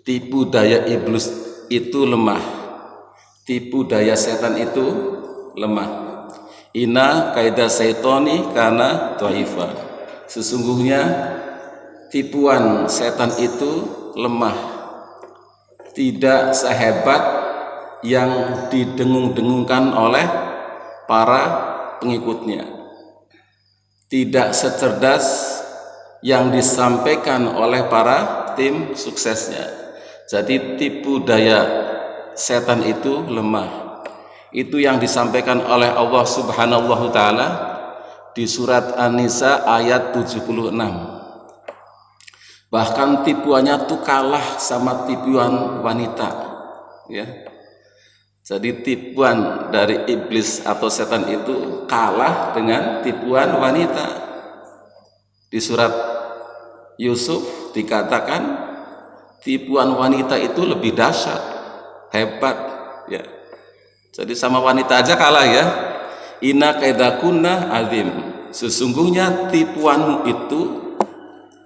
Tipu daya iblis itu lemah, tipu daya setan itu lemah. Inna kaida syaitoni kana dhaifa. Sesungguhnya tipuan setan itu lemah, tidak sehebat yang didengung-dengungkan oleh para pengikutnya, tidak secerdas yang disampaikan oleh para tim suksesnya. Jadi tipu daya setan itu lemah. Itu yang disampaikan oleh Allah Subhanahu wa taala di surat An-Nisa ayat 76. Bahkan tipuannya tuh kalah sama tipuan wanita, ya. Jadi tipuan dari iblis atau setan itu kalah dengan tipuan wanita. Di surat Yusuf dikatakan tipuan wanita itu lebih dahsyat, hebat, ya. Jadi sama wanita aja kalah, ya. Inna kaidakunna azim. Sesungguhnya tipuanmu itu,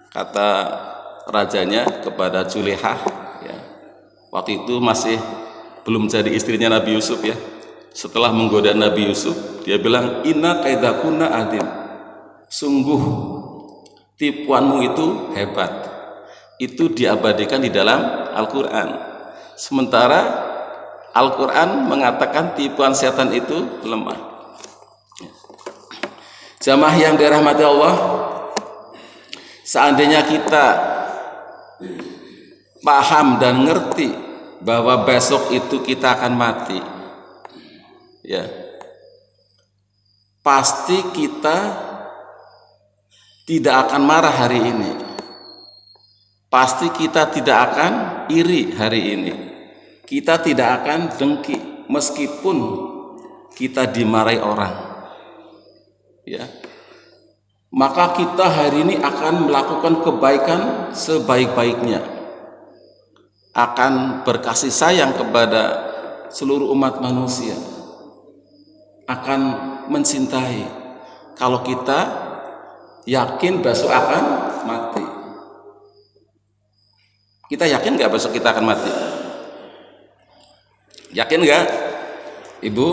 kata rajanya kepada Zulekha, ya. Waktu itu masih belum jadi istrinya Nabi Yusuf, ya. Setelah menggoda Nabi Yusuf, dia bilang inna kaidakunna azim. Sungguh tipuanmu itu hebat. Itu diabadikan di dalam Al-Quran. Sementara Al-Quran mengatakan tipuan setan itu lemah. Jamaah yang dirahmati Allah, seandainya kita paham dan ngerti bahwa besok itu kita akan mati, ya, pasti kita tidak akan marah hari ini. Pasti kita tidak akan iri hari ini. Kita tidak akan dengki meskipun kita dimarahi orang, ya. Maka kita hari ini akan melakukan kebaikan sebaik-baiknya, akan berkasih sayang kepada seluruh umat manusia, akan mencintai. Kalau kita yakin besok akan mati, kita yakin nggak besok kita akan mati? Yakin nggak, Ibu?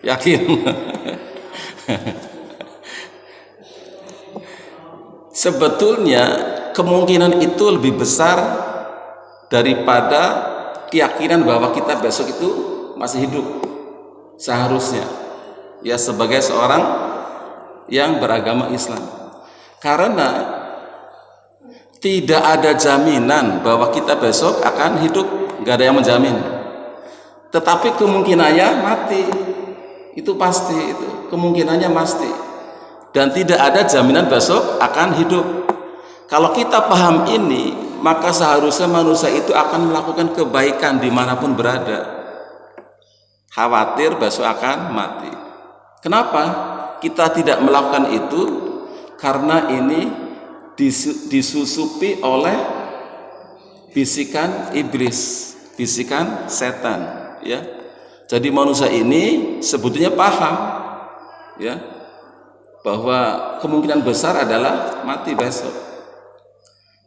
Yakin? Sebetulnya kemungkinan itu lebih besar daripada keyakinan bahwa kita besok itu masih hidup. Seharusnya, ya, sebagai seorang yang beragama Islam, karena tidak ada jaminan bahwa kita besok akan hidup, nggak ada yang menjamin. Tetapi kemungkinannya mati, itu pasti, itu kemungkinannya pasti. Dan tidak ada jaminan besok akan hidup. Kalau kita paham ini, maka seharusnya manusia itu akan melakukan kebaikan dimanapun berada. Khawatir besok akan mati. Kenapa kita tidak melakukan itu? Karena ini disusupi oleh bisikan iblis, bisikan setan, ya. Jadi manusia ini sebetulnya paham, ya, bahwa kemungkinan besar adalah mati besok.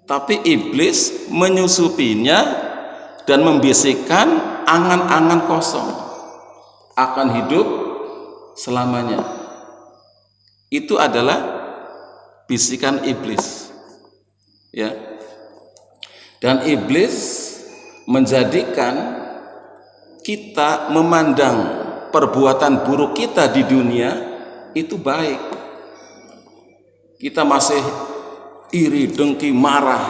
Tapi iblis menyusupinya dan membisikkan angan-angan kosong akan hidup selamanya. Itu adalah bisikan iblis, ya. Dan iblis menjadikan kita memandang perbuatan buruk kita di dunia itu baik. Kita masih iri, dengki, marah,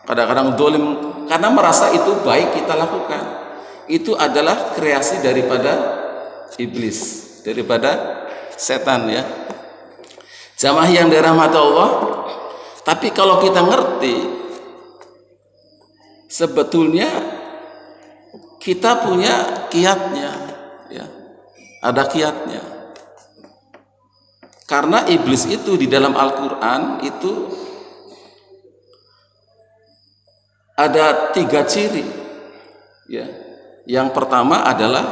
kadang-kadang dolim karena merasa itu baik kita lakukan. Itu adalah kreasi daripada iblis, daripada setan, ya. Jamaah yang dirahmati Allah, tapi kalau kita ngerti sebetulnya kita punya kiatnya, ya, ada kiatnya. Karena iblis itu di dalam Al-Quran itu ada 3 ciri, ya. Yang pertama adalah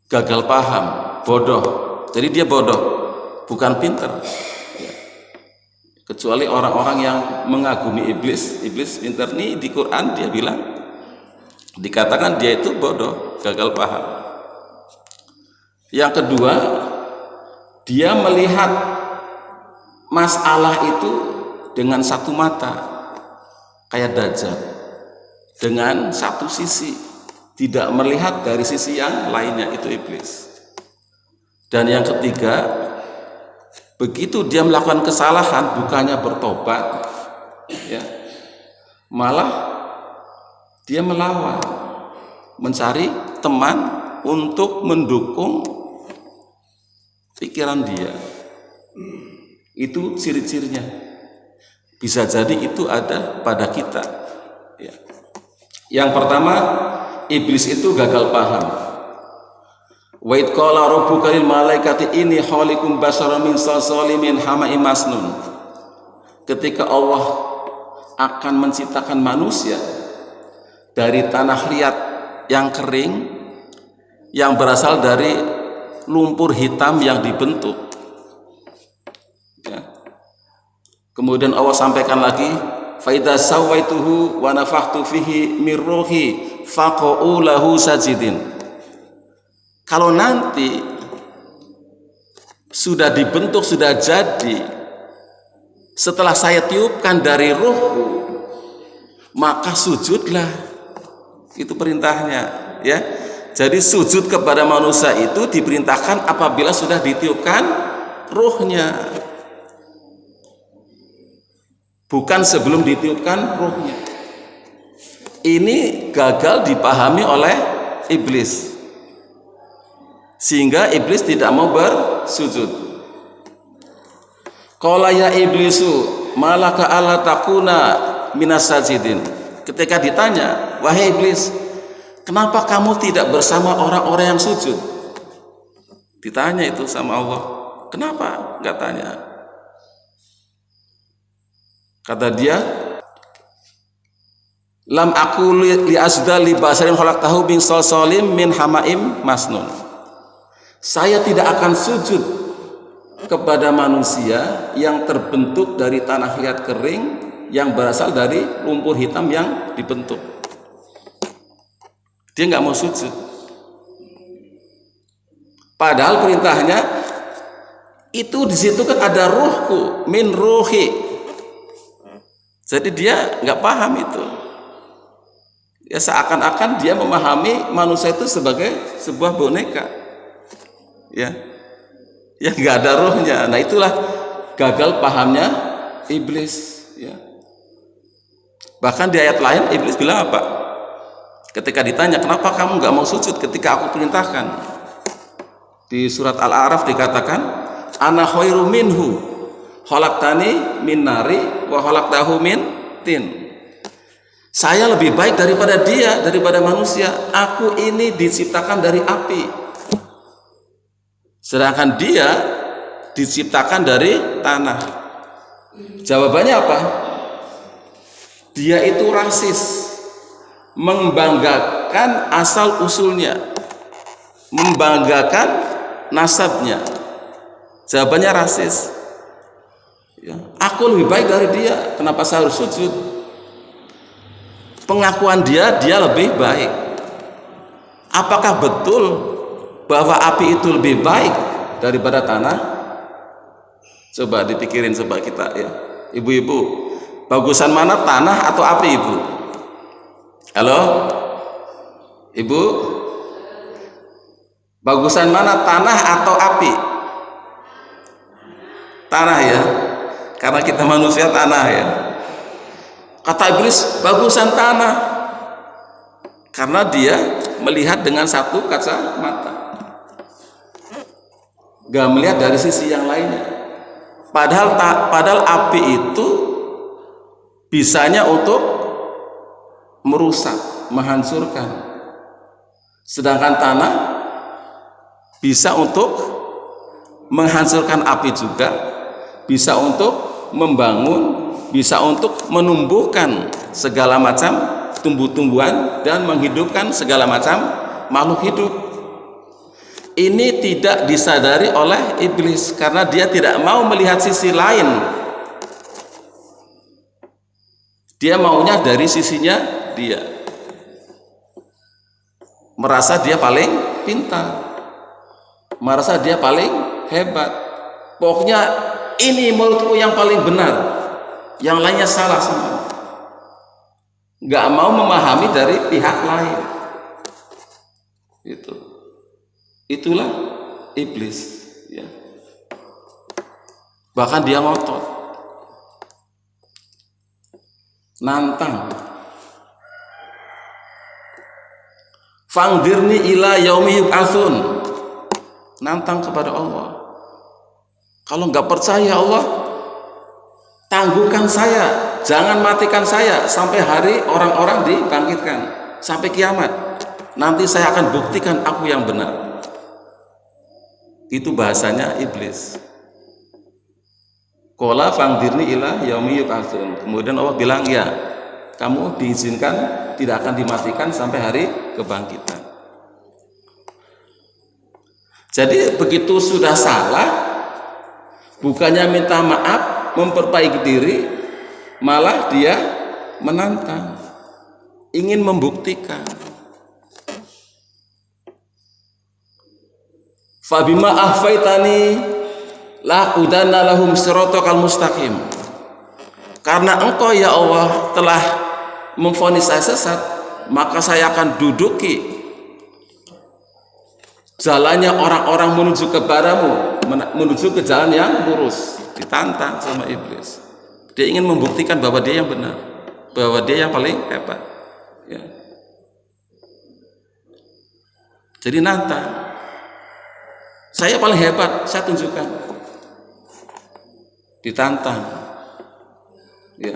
gagal paham, bodoh. Jadi dia bodoh, bukan pinter, ya. kecuali orang-orang yang mengagumi iblis. Iblis pintar nih, di Quran dia bilang, dikatakan dia itu bodoh, gagal paham. Yang kedua, dia melihat masalah itu dengan satu mata, kayak Dajjal, dengan satu sisi, tidak melihat dari sisi yang lainnya, itu iblis. Dan yang ketiga, begitu dia melakukan kesalahan, bukannya bertobat, ya, malah dia melawan, mencari teman untuk mendukung pikiran dia. Itu ciri-cirinya. Bisa jadi itu ada pada kita, ya. Yang pertama, iblis itu gagal paham. Wa id qala rabbuka lil malaikati inni khaliqum basharan min salsalin min hama'in masnun. Ketika Allah akan menciptakan manusia dari tanah liat yang kering, yang berasal dari lumpur hitam yang dibentuk, ya. Kemudian Allah sampaikan lagi, fa idza sawaituhu wa nafakhtu fihi mir ruhi faqa'u lahu sajidin. Kalau nanti sudah dibentuk, sudah jadi, setelah saya tiupkan dari ruhku, maka sujudlah. Itu perintahnya, ya. Jadi sujud kepada manusia itu diperintahkan apabila sudah ditiupkan ruhnya, bukan sebelum ditiupkan ruhnya. Ini gagal dipahami oleh iblis, sehingga iblis tidak mau bersujud. Qala ya iblisu malaka alla takuna minas sajidin. Ketika ditanya, wahai iblis, kenapa kamu tidak bersama orang-orang yang sujud? Ditanya itu sama Allah. Kenapa nggak tanya? Kata dia, lam aku li asda li basarin khalaqtahu min salsalim min hama'im masnun. Saya tidak akan sujud kepada manusia yang terbentuk dari tanah liat kering yang berasal dari lumpur hitam yang dibentuk. Dia nggak mau sujud. Padahal perintahnya itu di situ kan ada ruhku, min ruhi. Jadi dia nggak paham itu. Ya seakan-akan dia memahami manusia itu sebagai sebuah boneka, ya, yang nggak ada rohnya. Nah itulah gagal pahamnya iblis, ya. Bahkan di ayat lain iblis bilang apa? Ketika ditanya, kenapa kamu nggak mau sujud ketika aku perintahkan? Di surat Al-A'raf dikatakan, ana khairu minhu khalaqtani min nari wa khalaqtahu min tin. Saya lebih baik daripada dia, daripada manusia. Aku ini diciptakan dari api, sedangkan dia diciptakan dari tanah. Jawabannya apa? Dia itu rasis, membanggakan asal usulnya, membanggakan nasabnya. Jawabannya rasis, ya. Aku lebih baik dari dia, kenapa saya harus sujud? Pengakuan dia lebih baik. Apakah betul bahwa api itu lebih baik daripada tanah? Coba dipikirin, coba kita, ya. Ibu-ibu, bagusan mana, tanah atau api, ibu? Halo, ibu, bagusan mana, tanah atau api? Tanah, ya, karena kita manusia tanah, ya. Kata iblis, bagusan tanah, karena dia melihat dengan satu kacamata, gak melihat dari sisi yang lainnya. Padahal api itu bisanya untuk merusak, menghancurkan, sedangkan tanah bisa untuk menghancurkan api juga, bisa untuk membangun, bisa untuk menumbuhkan segala macam tumbuh-tumbuhan dan menghidupkan segala macam makhluk hidup. Ini tidak disadari oleh iblis karena dia tidak mau melihat sisi lain Dia maunya dari sisinya dia, merasa dia paling pintar, merasa dia paling hebat. Pokoknya ini menurutku yang paling benar, yang lainnya salah semua. Nggak mau memahami dari pihak lain. Itulah iblis, ya. Bahkan dia ngotot, nantang. Fangdirni ila yaumi yub'atsun, nantang kepada Allah. Kalau nggak percaya Allah, tangguhkan saya, jangan matikan saya sampai hari orang-orang dibangkitkan, sampai kiamat. Nanti saya akan buktikan aku yang benar. Itu bahasanya iblis. Qala fangdirni ila yaumi yub'atsun. Kemudian Allah bilang, ya, kamu diizinkan tidak akan dimatikan sampai hari kebangkitan. Jadi begitu sudah salah, bukannya minta maaf, memperbaiki diri, malah dia menantang, ingin membuktikan. Fabima ahfaitani la udanna lahum siratal mustaqim. Karena engkau ya Allah telah memvonis saya sesat, maka saya akan duduki jalannya orang-orang menuju kepadamu, menuju ke jalan yang lurus. Ditantang sama iblis. Dia ingin membuktikan bahwa dia yang benar, bahwa dia yang paling hebat, ya. Jadi nantang, saya paling hebat, saya tunjukkan. Ditantang, ya.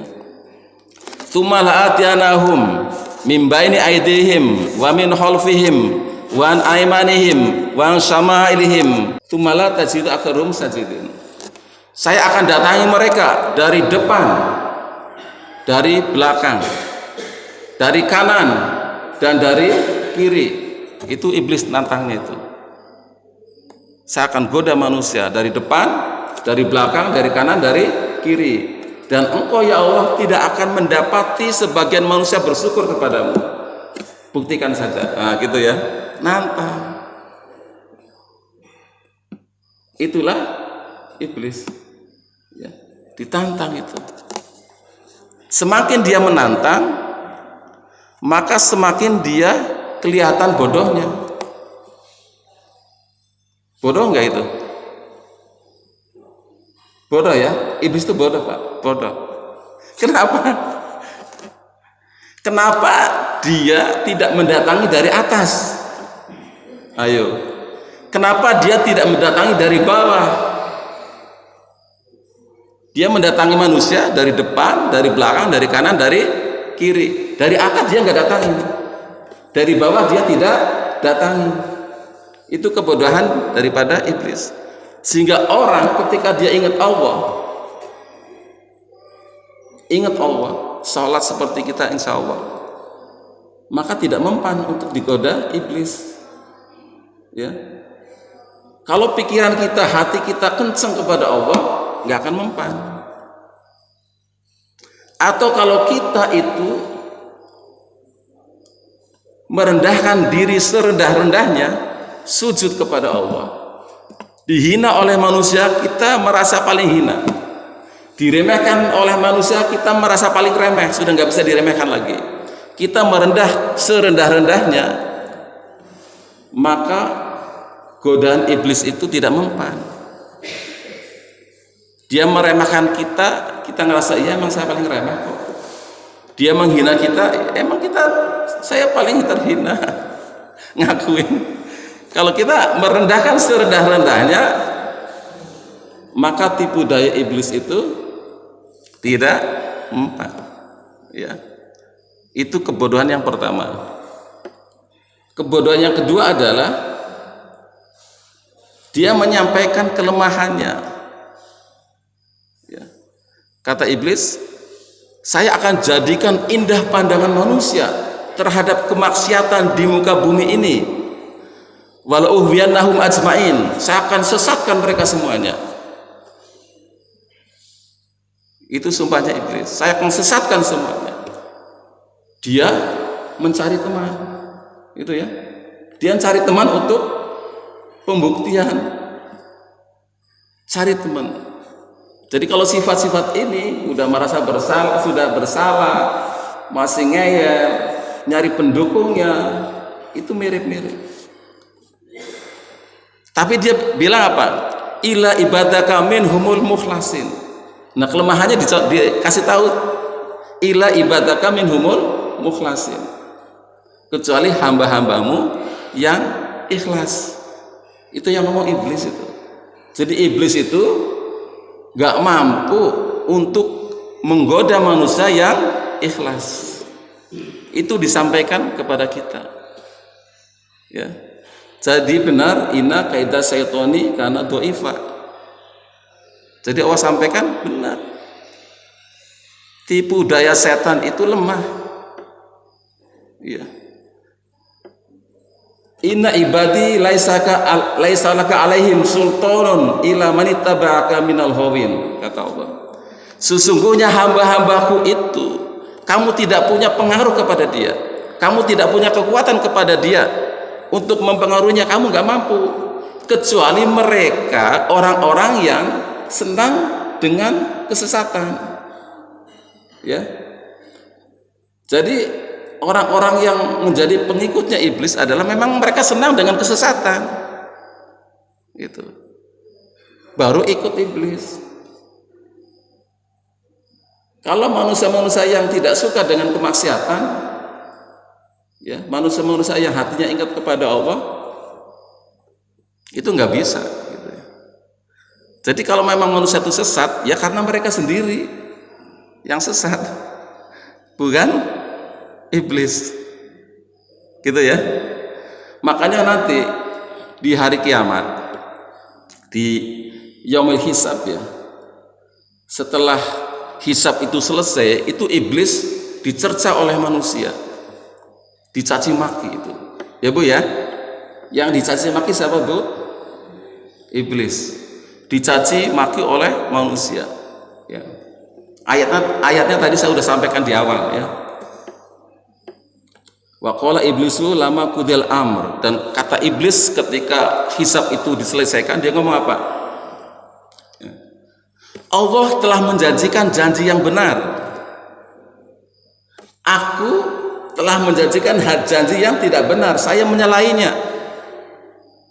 Tsumma la'atiyanahum min baini aydihim wa min khalfihim wa an aymanihim wa an syama'ilihim tsumma la tajidu aktsaruhum sajidin. Saya akan datangi mereka dari depan, dari belakang, dari kanan dan dari kiri. Itu iblis nantangnya itu. Saya akan goda manusia dari depan, dari belakang, dari kanan, dari kiri. Dan engkau ya Allah tidak akan mendapati sebagian manusia bersyukur kepadamu. Buktikan saja. Nah, gitu ya. Nantang. Itulah iblis. Ya, ditantang itu. Semakin dia menantang, maka semakin dia kelihatan bodohnya. Bodoh enggak itu? Bodoh ya? Iblis itu bodoh, Pak. Bodoh. Kenapa? Kenapa dia tidak mendatangi dari atas? Ayo. Kenapa dia tidak mendatangi dari bawah? Dia mendatangi manusia dari depan, dari belakang, dari kanan, dari kiri. Dari atas dia nggak datangi. Dari bawah dia tidak datangi. Itu kebodohan daripada iblis. Sehingga orang ketika dia ingat Allah, sholat seperti kita insya Allah, maka tidak mempan untuk digoda iblis. Ya. Kalau pikiran kita, hati kita kenceng kepada Allah, nggak akan mempan. Atau kalau kita itu merendahkan diri serendah-rendahnya, sujud kepada Allah, dihina oleh manusia, kita merasa paling hina. Diremehkan oleh manusia, kita merasa paling remeh, sudah nggak bisa diremehkan lagi. Kita merendah serendah-rendahnya, maka godaan iblis itu tidak mempan. Dia meremehkan kita, kita ngerasa iya emang saya paling remeh kok. Dia menghina kita, emang saya paling terhina. Ngakuin. Kalau kita merendahkan serendah-rendahnya, maka tipu daya iblis itu tidak mempan. Ya. Itu kebodohan yang pertama. Kebodohan yang kedua adalah dia menyampaikan kelemahannya. Ya. Kata iblis, saya akan jadikan indah pandangan manusia terhadap kemaksiatan di muka bumi ini. Walau uhyannahum ajmain, saya akan sesatkan mereka semuanya. Itu sumpahnya iblis, saya akan sesatkan semuanya. dia mencari teman, itu ya. Dia cari teman untuk pembuktian, cari teman. Jadi kalau sifat-sifat ini udah merasa bersalah, sudah bersalah, masih ngeyel, nyari pendukungnya, itu mirip-mirip. Tapi dia bilang apa? Ila ibadaka minhumul mukhlasin. Nah, kelemahannya dikasih tahu, ila ibadaka minhumul mukhlasin, kecuali hamba-hambamu yang ikhlas. Itu yang ngomong iblis itu. Jadi iblis itu gak mampu untuk menggoda manusia yang ikhlas. Itu disampaikan kepada kita, ya. Jadi benar, inna kaidah syaitani karena doifa. Jadi Allah sampaikan benar, tipu daya setan itu lemah, ya. Inna ibadi laisa laka alaihim sultanun illa man ittaba'aka minal ghawin, kata Allah. Sesungguhnya hamba-hambaku itu kamu tidak punya pengaruh kepada dia, kamu tidak punya kekuatan kepada dia untuk mempengaruhinya, kamu nggak mampu, kecuali mereka orang-orang yang senang dengan kesesatan, ya. Jadi orang-orang yang menjadi pengikutnya iblis adalah memang mereka senang dengan kesesatan, gitu, baru ikut iblis. Kalau manusia-manusia yang tidak suka dengan kemaksiatan, ya, manusia-manusia yang hatinya ingat kepada Allah, itu nggak bisa, gitu ya. Jadi kalau memang manusia itu sesat, ya karena mereka sendiri yang sesat, bukan iblis, gitu ya. Makanya nanti di hari kiamat, di yaumil hisab, ya, setelah hisab itu selesai, itu iblis dicerca oleh manusia, dicaci maki itu, ya Bu ya. Yang dicaci maki siapa Bu? Iblis, dicaci maki oleh manusia, ya. Ayatnya tadi saya sudah sampaikan di awal, ya. Wa qala iblisu lama qudil amr, dan kata iblis ketika hisab itu diselesaikan, dia ngomong apa? Allah telah menjanjikan janji yang benar, aku telah menjanjikan janji yang tidak benar, saya menyalahinya.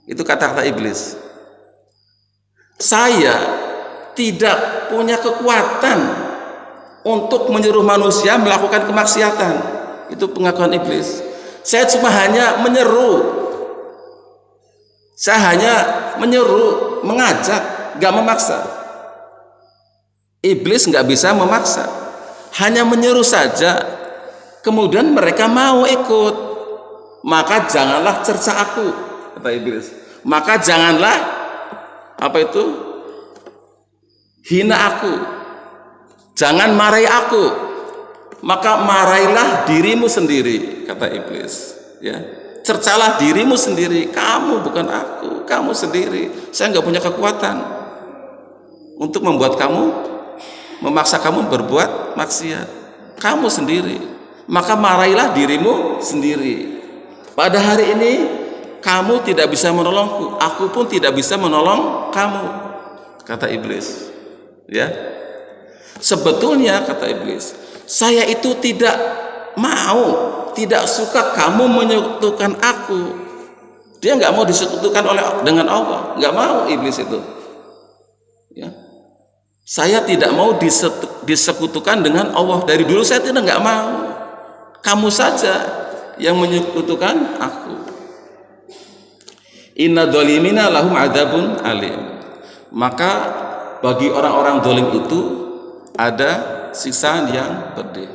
Itu kata-kata iblis. Saya tidak punya kekuatan untuk menyuruh manusia melakukan kemaksiatan. Itu pengakuan iblis. Saya cuma hanya menyeru, saya hanya menyeru, mengajak, gak memaksa. Iblis nggak bisa memaksa, hanya menyeru saja, kemudian mereka mau ikut. Maka janganlah cerca aku, kata iblis. Maka janganlah hina aku, jangan marahi aku, maka marailah dirimu sendiri, kata iblis, ya. Cercalah dirimu sendiri, kamu bukan aku, kamu sendiri. Saya nggak punya kekuatan untuk membuat kamu, memaksa kamu berbuat maksiat, kamu sendiri. Maka marailah dirimu sendiri. Pada hari ini kamu tidak bisa menolongku, aku pun tidak bisa menolong kamu, kata iblis, ya. Sebetulnya kata iblis, saya itu tidak mau, tidak suka kamu menyekutukan aku. Dia nggak mau disekutukan dengan Allah, nggak mau iblis itu, ya. Saya tidak mau disekutukan dengan Allah. Dari dulu saya tidak nggak mau. Kamu saja yang menyekutukan aku. Inna dolimina lahum adabun alim. Maka bagi orang-orang dolim itu ada siksaan yang pedih.